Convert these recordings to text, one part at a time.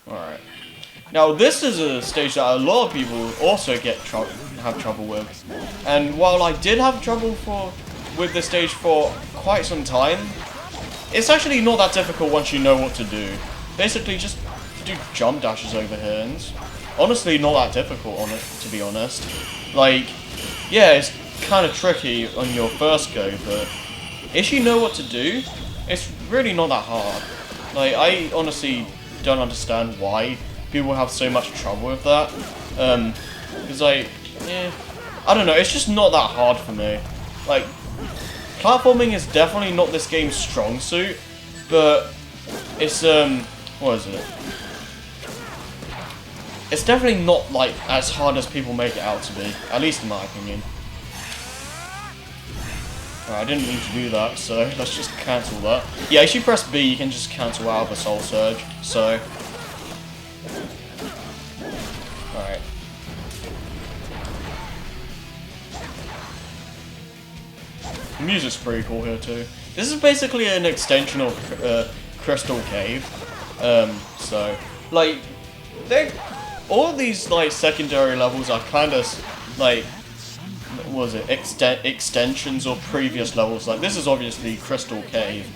Alright. Now this is a stage that a lot of people also have trouble with. And while I did have trouble with this stage for quite some time, it's actually not that difficult once you know what to do. Basically just do jump dashes over here, and it's honestly not that difficult on it, to be honest. Like, yeah, it's kind of tricky on your first go, but if you know what to do, it's really not that hard. Like, I honestly don't understand why people have so much trouble with that. Because, like, yeah, I don't know, it's just not that hard for me. Like, platforming is definitely not this game's strong suit, but it's, what is it? It's definitely not, like, as hard as people make it out to be, at least in my opinion. Right, I didn't mean to do that, so let's just cancel that. Yeah, if you press B, you can just cancel out of a Soul Surge, so... Alright. The music's pretty cool here, too. This is basically an extension of Crystal Cave. So, like, all of these, like, secondary levels are kind of, like... What was it, extensions or previous levels. Like, this is obviously Crystal Cave.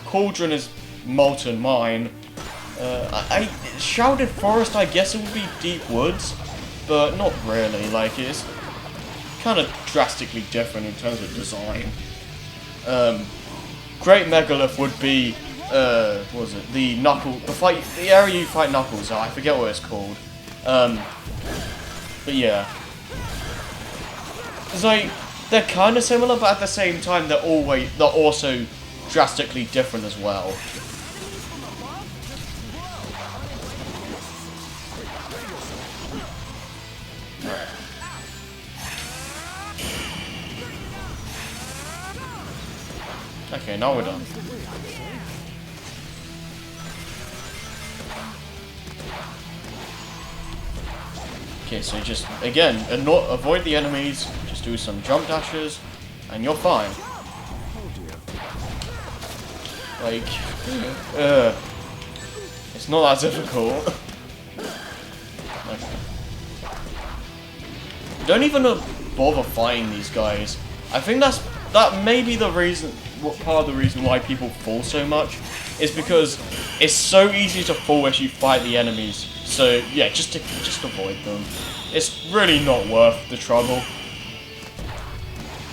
Cauldron is Molten Mine. Shrouded Forest, I guess it would be Deep Woods, but not really. Like, it's kind of drastically different in terms of design. Great Megalith would be, what was it, the area you fight Knuckles at. I forget what it's called. But yeah. It's like, they're kind of similar, but at the same time, they're also drastically different as well. Okay, now we're done. Okay, so just, again, avoid the enemies, just do some jump dashes, and you're fine. Like, it's not that difficult. Okay. Don't even bother fighting these guys. I think that may be the reason, part of the reason why people fall so much, is because it's so easy to fall as you fight the enemies. So yeah, just avoid them. It's really not worth the trouble.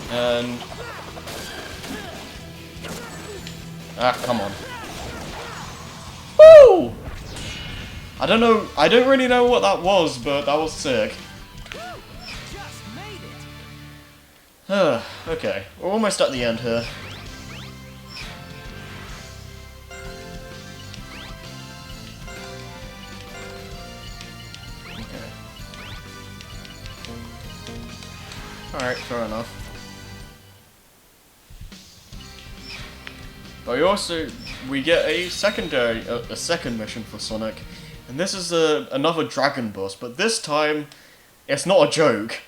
And come on. Woo! I don't really know what that was, but that was sick. Okay, we're almost at the end here. Alright, fair enough. But we get a second mission for Sonic, and this is another Dragon Boss, but this time, it's not a joke.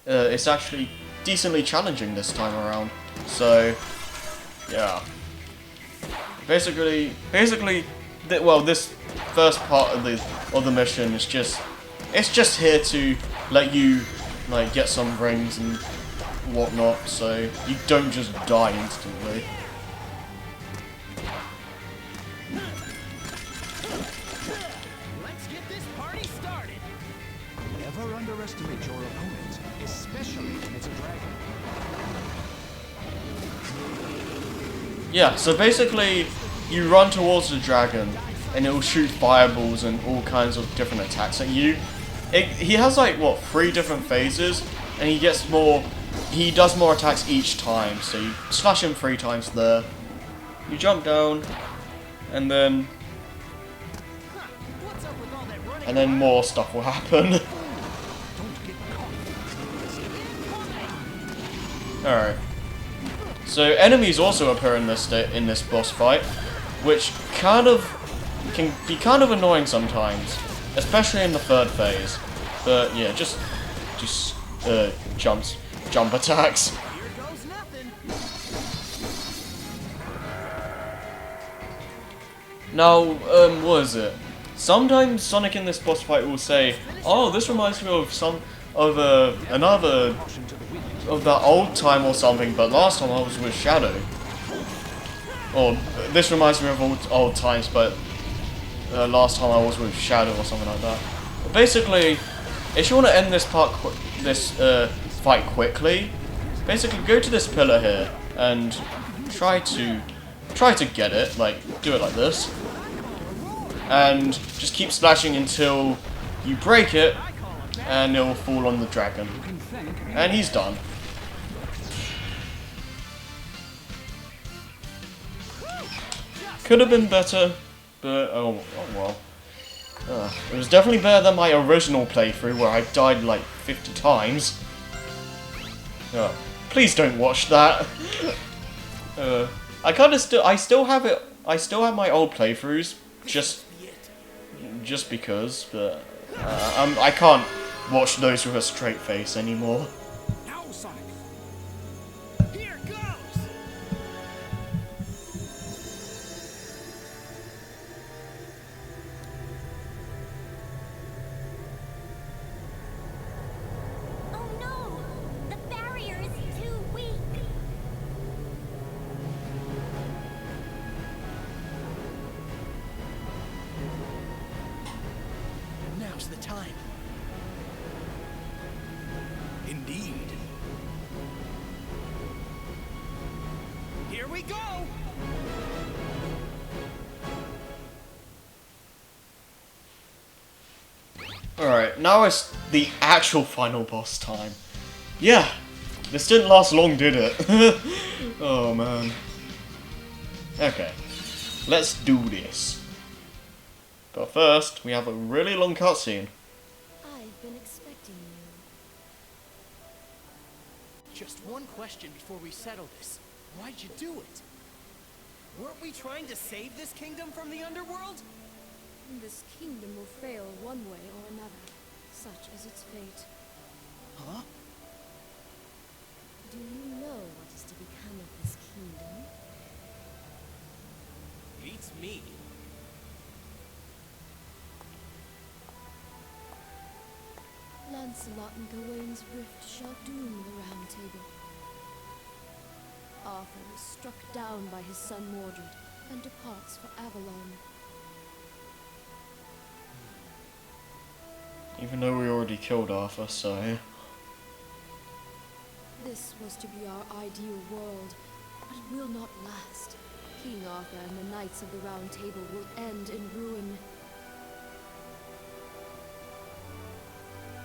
It's actually decently challenging this time around. So, yeah. Basically, this first part of the mission is just here to let you, like, get some rings and whatnot, so you don't just die instantly. Let's get this party started. Never underestimate your opponent, especially when it's a dragon. Yeah, so basically, you run towards the dragon, and it will shoot fireballs and all kinds of different attacks at you. He has, like, what, 3 different phases, and he does more attacks each time, so you slash him 3 times there, you jump down, and then more stuff will happen. Alright. So enemies also appear in this boss fight, which can be kind of annoying sometimes, especially in the 3rd phase. But yeah, just jump attacks. Here goes nothing. Now, what is it? sometimes Sonic in this boss fight will say, "Oh, this reminds me of another of that old time or something, but last time I was with Shadow." Or this reminds me of old times, but last time I was with Shadow or something like that. But basically, if you want to end this fight quickly, basically go to this pillar here and try to get it, like do it like this, and just keep splashing until you break it, and it will fall on the dragon, and he's done. Could have been better, but oh well. It was definitely better than my original playthrough where I died like 50 times. Please don't watch that. I still have it. I still have my old playthroughs just because, but I can't watch those with a straight face anymore. Now, Sonic. Here goes. Oh no! The barrier is too weak! Now's the time. Indeed. Here we go! Alright, now it's the actual final boss time. Yeah, this didn't last long, did it? Oh man. Okay, let's do this. But first, we have a really long cutscene. I've been expecting you. Just one question before we settle this. Why'd you do it? Weren't we trying to save this kingdom from the underworld? This kingdom will fail one way or another. Such is its fate. Huh? Do you know what is to become of this kingdom? Beats me. Lancelot and Gawain's rift shall doom the Round Table. Arthur is struck down by his son Mordred and departs for Avalon. Even though we already killed Arthur, so... This was to be our ideal world, but it will not last. King Arthur and the Knights of the Round Table will end in ruin.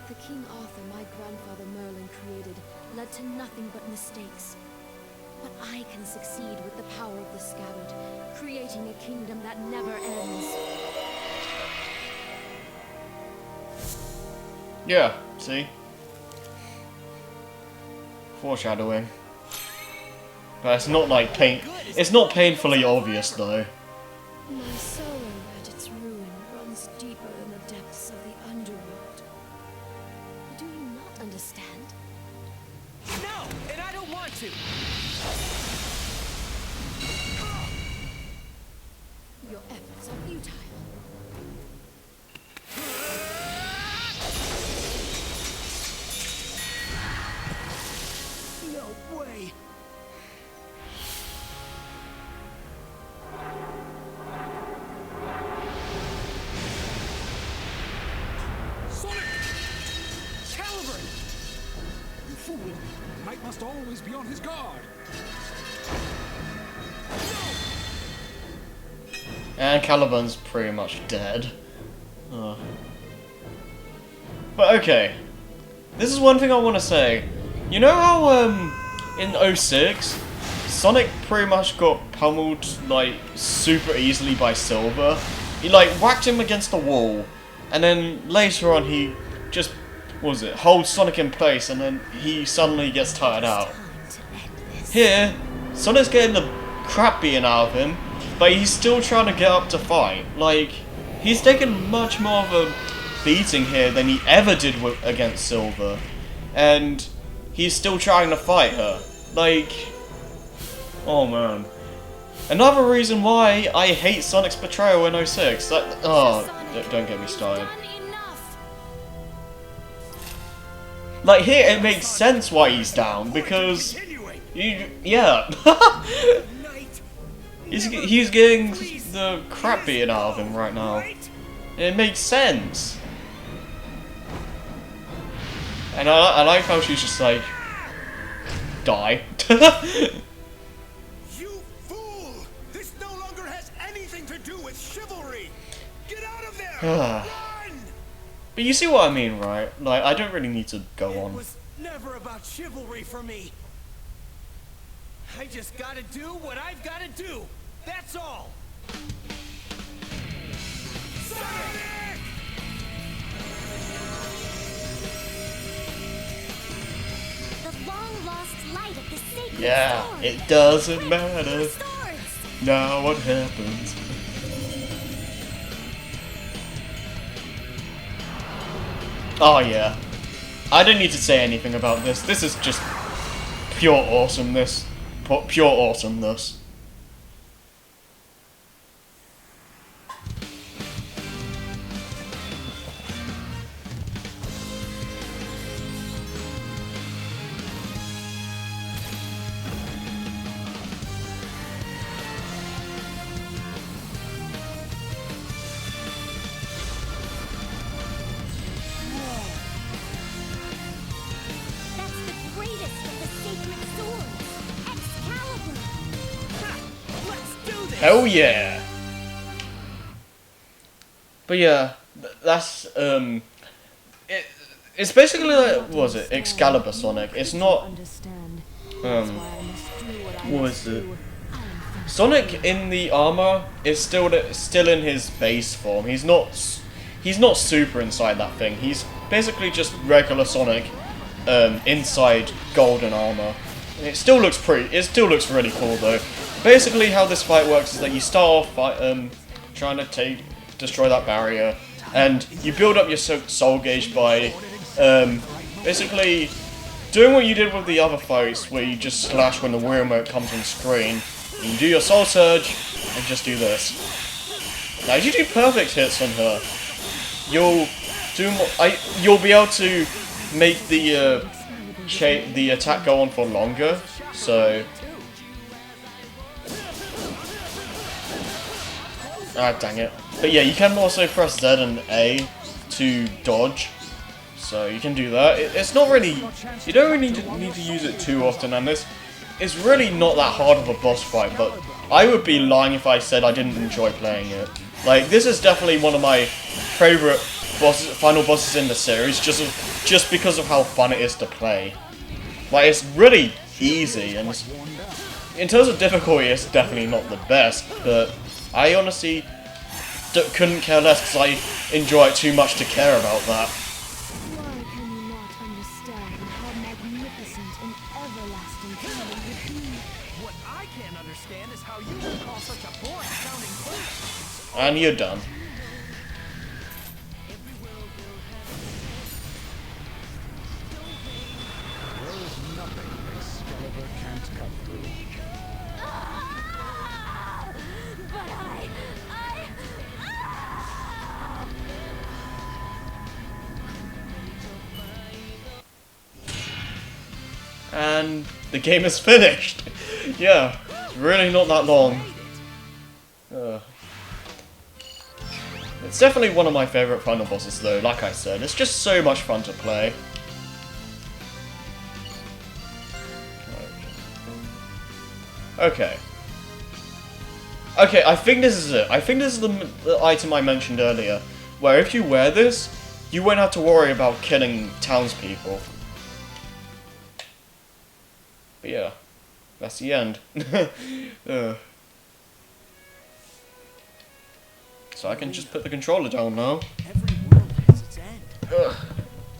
The King Arthur my grandfather Merlin created led to nothing but mistakes. But I can succeed with the power of the scabbard, creating a kingdom that never ends. Yeah, see? Foreshadowing. But it's not like it's not painfully obvious though. My sorrow at its ruin runs deeper in the depths of the underworld. Do you not understand? No, and I don't want to. Your efforts are futile. No way. Sonic! Caliber! You fool! Knight must always be on his guard. And Caliban's pretty much dead. But okay. This is one thing I want to say. You know how, in 06, Sonic pretty much got pummeled, like, super easily by Silver? He, like, whacked him against the wall, and then later on he just, what was it, holds Sonic in place, and then he suddenly gets tired out. Here, Sonic's getting the crap beaten out of him, but he's still trying to get up to fight. Like, he's taken much more of a beating here than he ever did against Silver. And he's still trying to fight her. Like, oh man. Another reason why I hate Sonic's betrayal in 06. That, oh, don't get me started. Like here, it makes sense why he's down because, yeah, he's getting the crap beaten out of him right now. It makes sense. And I like how she's just like, die. You fool! This no longer has anything to do with chivalry. Get out of there! Run! But you see what I mean, right? Like, I don't really need to go It on. was never about chivalry for me. I just gotta do what I've gotta do. That's all. Sonic! The long-lost light of the sacred Yeah, sword. it doesn't Red matter. swords. Now what happens? Oh yeah. I don't need to say anything about this. This is just pure awesomeness. Pure awesomeness. That's the greatest of the sacred swords. Excalibur. Let's do this! Hell yeah! But yeah, that's it's basically like, what was it, Excalibur Sonic. It's not what was it? Sonic in the armor is still in his base form. He's not super inside that thing. He's basically just regular Sonic inside golden armor. And it still looks really cool though. Basically how this fight works is that you start off trying to destroy that barrier, and you build up your soul gauge by basically doing what you did with the other fights, where you just slash when the Wii remote comes on screen. You do your soul surge and just do this. Now, if you do perfect hits on her, you'll be able to make the attack go on for longer. So, dang it. But yeah, you can also press Z and A to dodge. So you can do that. It's not really, you don't really need to use it too often, and it's really not that hard of a boss fight, but I would be lying if I said I didn't enjoy playing it. Like, this is definitely one of my favorite final bosses in the series, just because of how fun it is to play. Like, it's really easy, and in terms of difficulty, it's definitely not the best, but I honestly couldn't care less because I enjoy it too much to care about that. Why can you not understand how magnificent and everlasting kingdom would be? What I can't understand is how you can call such a boring sounding place. And you're done. There is nothing Excalibur can't cut through. But And the game is finished. Yeah, it's really not that long. It's definitely one of my favorite final bosses though, like I said. It's just so much fun to play. Okay. Okay, I think this is it. I think this is the item I mentioned earlier, where if you wear this, you won't have to worry about killing townspeople. But yeah, that's the end. So I can just put the controller down now. Every world has its end. Ugh.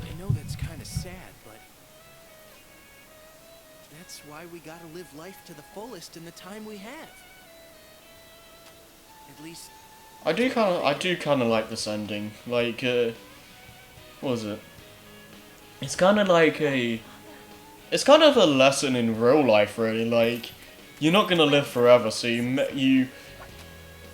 I know that's kind of sad, but that's why we gotta live life to the fullest in the time we have. At least I do kind of like this ending. Like, what was it? It's kind of like it's kind of a lesson in real life, really. Like, you're not gonna live forever, so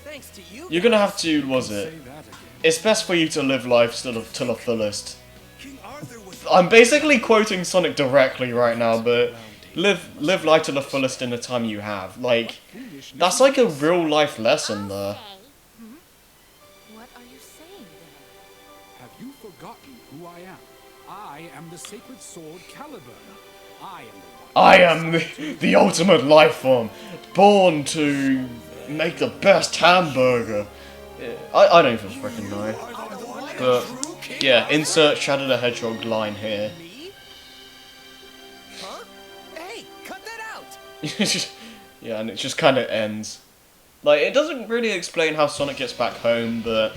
Thanks to you. you're gonna have to, was it? Say that again. It's best for you to live life to the fullest. King Arthur was I'm basically quoting Sonic directly right now, but live life to the fullest in the time you have. Like, that's like a real life lesson there. What are you saying then? Have you forgotten who I am? I am the sacred sword Caliburn. I am the one. I am the ultimate life form, born to make the best hamburger. I don't even freaking know. But, yeah, insert Shadow the Hedgehog line here. me? Huh? Hey, cut that out. Yeah, and it just kind of ends. Like, it doesn't really explain how Sonic gets back home, but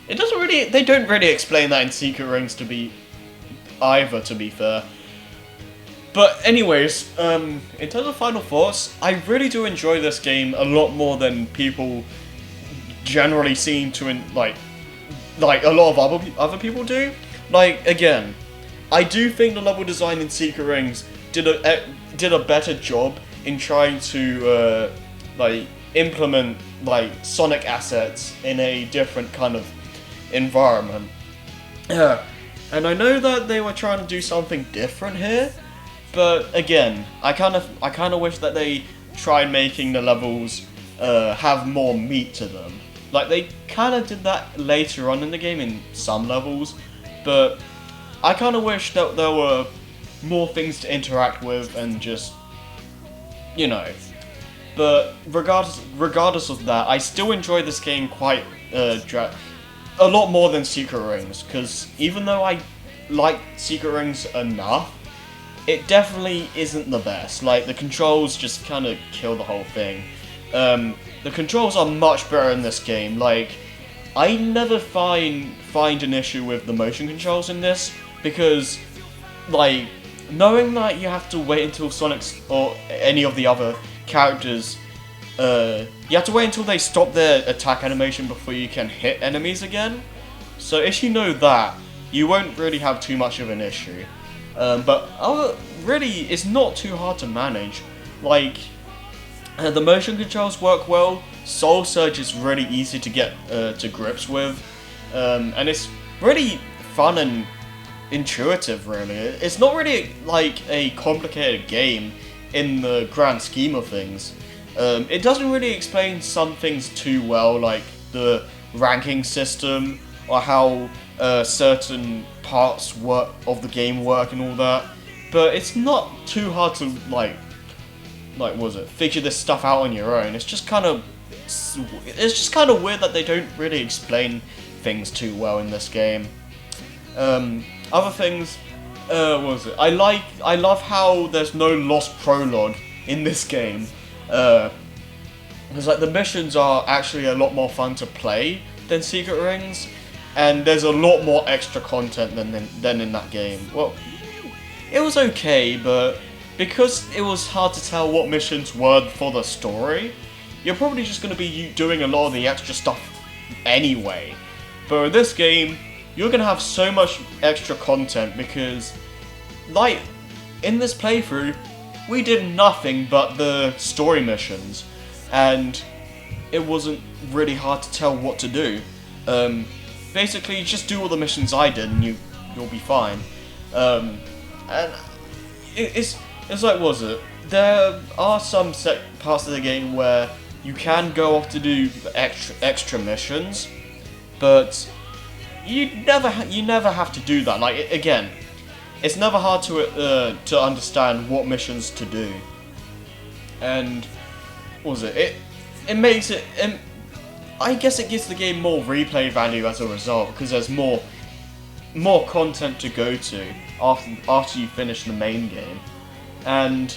it doesn't really. They don't really explain that in Secret Rings to be fair. But anyways, in terms of final thoughts, I really do enjoy this game a lot more than people generally seem to like a lot of other people do. Like, again, I do think the level design in Secret Rings did a better job in trying to like implement like Sonic assets in a different kind of environment. And I know that they were trying to do something different here, but again, I kind of wish that they tried making the levels have more meat to them. Like, they kind of did that later on in the game in some levels, but I kind of wish that there were more things to interact with and just, you know. But regardless of that, I still enjoy this game quite a lot more than Secret Rings, because even though I like Secret Rings enough, it definitely isn't the best. Like, the controls just kind of kill the whole thing. The controls are much better in this game. Like, I never find an issue with the motion controls in this, because, like, knowing that you have to wait until Sonic's or any of the other characters, you have to wait until they stop their attack animation before you can hit enemies again. So if you know that, you won't really have too much of an issue. But really, it's not too hard to manage. Like, the motion controls work well. Soul Surge is really easy to get to grips with, and it's really fun and intuitive. Really, it's not really like a complicated game in the grand scheme of things. It doesn't really explain some things too well, like the ranking system or how certain parts of the game work and all that. But it's not too hard to figure this stuff out on your own. It's just kind of weird that they don't really explain things too well in this game. Other things, I love how there's no lost prologue in this game. Because like the missions are actually a lot more fun to play than Secret Rings, and there's a lot more extra content than in that game. Well, it was okay, but because it was hard to tell what missions were for the story, you're probably just going to be doing a lot of the extra stuff anyway. But in this game, you're going to have so much extra content because, like, in this playthrough, we did nothing but the story missions, and it wasn't really hard to tell what to do. Basically, just do all the missions I did and you'll be fine. And it's like, there are some parts of the game where you can go off to do extra missions, but you never have to do that. Like, again, it's never hard to understand what missions to do, and it makes it. I guess it gives the game more replay value as a result, because there's more content to go to after you finish the main game. And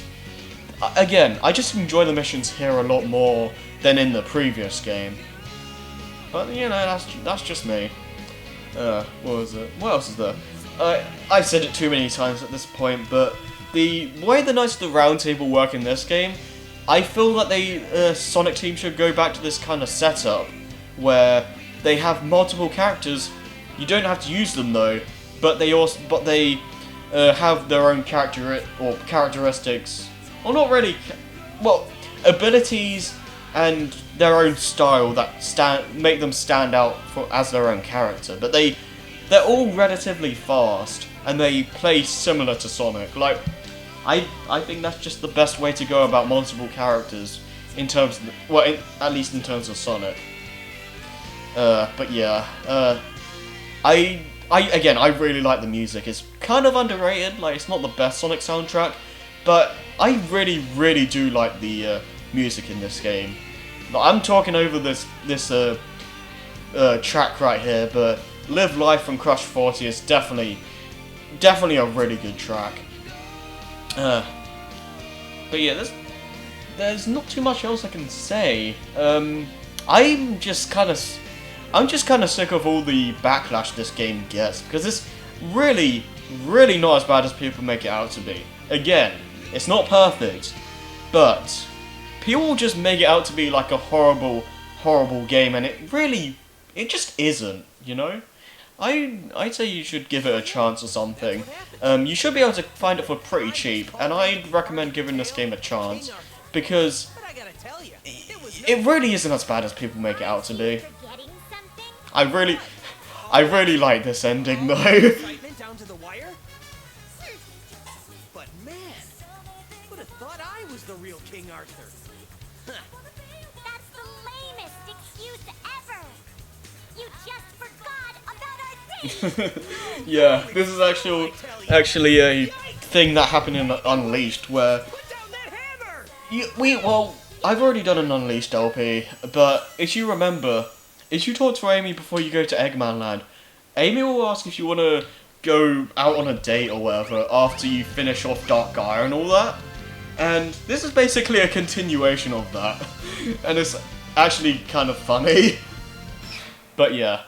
again, I just enjoy the missions here a lot more than in the previous game. But you know, that's just me. What else is there? I've said it too many times at this point, but the way the Knights of the Round Table work in this game, I feel that the Sonic team should go back to this kind of setup where they have multiple characters. You don't have to use them though, but they have their own characteristics, or not really. well, abilities and their own style that make them stand out as their own character. But they're all relatively fast, and they play similar to Sonic. Like, I think that's just the best way to go about multiple characters in terms of, well, at least in terms of Sonic. But yeah, I really like the music. It's kind of underrated. Like, it's not the best Sonic soundtrack, but I really do like the music in this game. I'm talking over this track right here, but Live Life from Crush 40 is definitely a really good track. But yeah, there's not too much else I can say. I'm just kind of sick of all the backlash this game gets, because it's really not as bad as people make it out to be. Again, it's not perfect, but people just make it out to be like a horrible game, and it just isn't, you know? I'd say you should give it a chance or something. You should be able to find it for pretty cheap, and I'd recommend giving this game a chance, because it really isn't as bad as people make it out to be. Forgetting something? I really like this ending though. Excitement down to the wire? But man, would have thought I was the real King Arthur. That's the lamest excuse ever! You just forgot about our thing! Yeah, this is actually a thing that happened in Unleashed where Put down that hammer! well, I've already done an Unleashed LP, but if you remember, if you talk to Amy before you go to Eggman Land, Amy will ask if you want to go out on a date or whatever after you finish off Dark Gaia and all that. And this is basically a continuation of that. And it's actually kind of funny. But yeah.